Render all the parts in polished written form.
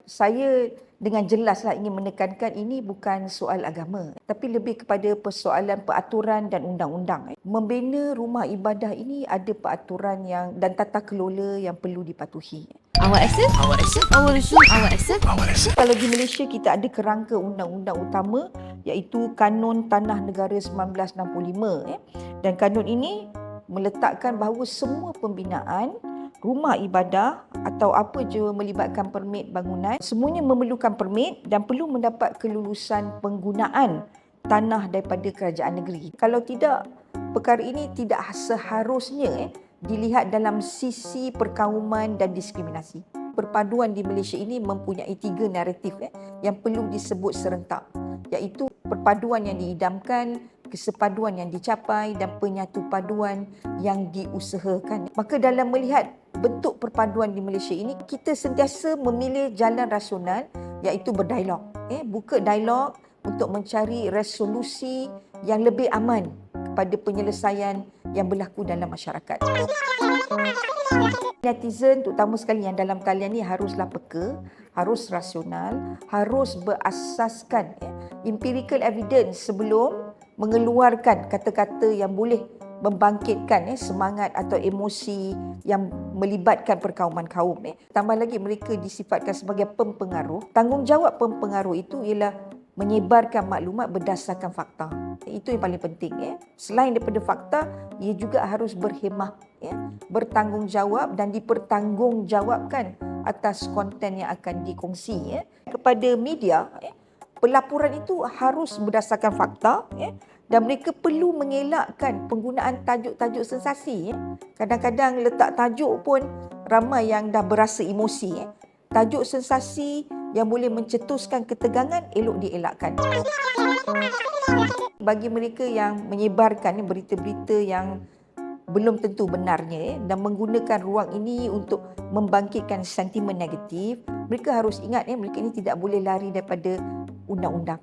Saya dengan jelaslah ingin menekankan ini bukan soal agama, tapi lebih kepada persoalan peraturan dan undang-undang. Membina rumah ibadah ini ada peraturan dan tata kelola yang perlu dipatuhi. Our asset, our asset, our resource, our asset, our asset. Kalau di Malaysia kita ada kerangka undang-undang utama iaitu Kanun Tanah Negara 1965. Dan kanun ini meletakkan bahawa semua pembinaan rumah ibadah atau apa je melibatkan permit bangunan semuanya memerlukan permit dan perlu mendapat kelulusan penggunaan tanah daripada kerajaan negeri. Kalau tidak, perkara ini tidak seharusnya dilihat dalam sisi perkauman dan diskriminasi. Perpaduan di Malaysia ini mempunyai 3 naratif yang perlu disebut serentak, iaitu perpaduan yang diidamkan, kesepaduan yang dicapai dan penyatupaduan yang diusahakan. Maka dalam melihat bentuk perpaduan di Malaysia ini, kita sentiasa memilih jalan rasional iaitu berdialog. Buka dialog untuk mencari resolusi yang lebih aman kepada penyelesaian yang berlaku dalam masyarakat. Netizen terutama sekali yang dalam talian ni haruslah peka, harus rasional, harus berasaskan empirical evidence sebelum mengeluarkan kata-kata yang boleh membangkitkan semangat atau emosi yang melibatkan perkauman kaum. Tambah lagi mereka disifatkan sebagai pempengaruh. Tanggungjawab pempengaruh itu ialah menyebarkan maklumat berdasarkan fakta. Itu yang paling penting. Selain daripada fakta, ia juga harus berhemah, bertanggungjawab dan dipertanggungjawabkan atas konten yang akan dikongsi. Kepada media, pelaporan itu harus berdasarkan fakta dan mereka perlu mengelakkan penggunaan tajuk-tajuk sensasi. Kadang-kadang letak tajuk pun ramai yang dah berasa emosi. Tajuk sensasi yang boleh mencetuskan ketegangan elok dielakkan. Bagi mereka yang menyebarkan berita-berita yang belum tentu benarnya dan menggunakan ruang ini untuk membangkitkan sentimen negatif, mereka harus ingat mereka ini tidak boleh lari daripada undang-undang.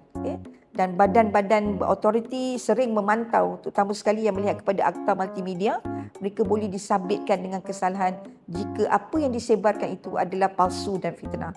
Dan badan-badan berautoriti sering memantau, terutama sekali yang melihat kepada akta multimedia, mereka boleh disabitkan dengan kesalahan jika apa yang disebarkan itu adalah palsu dan fitnah.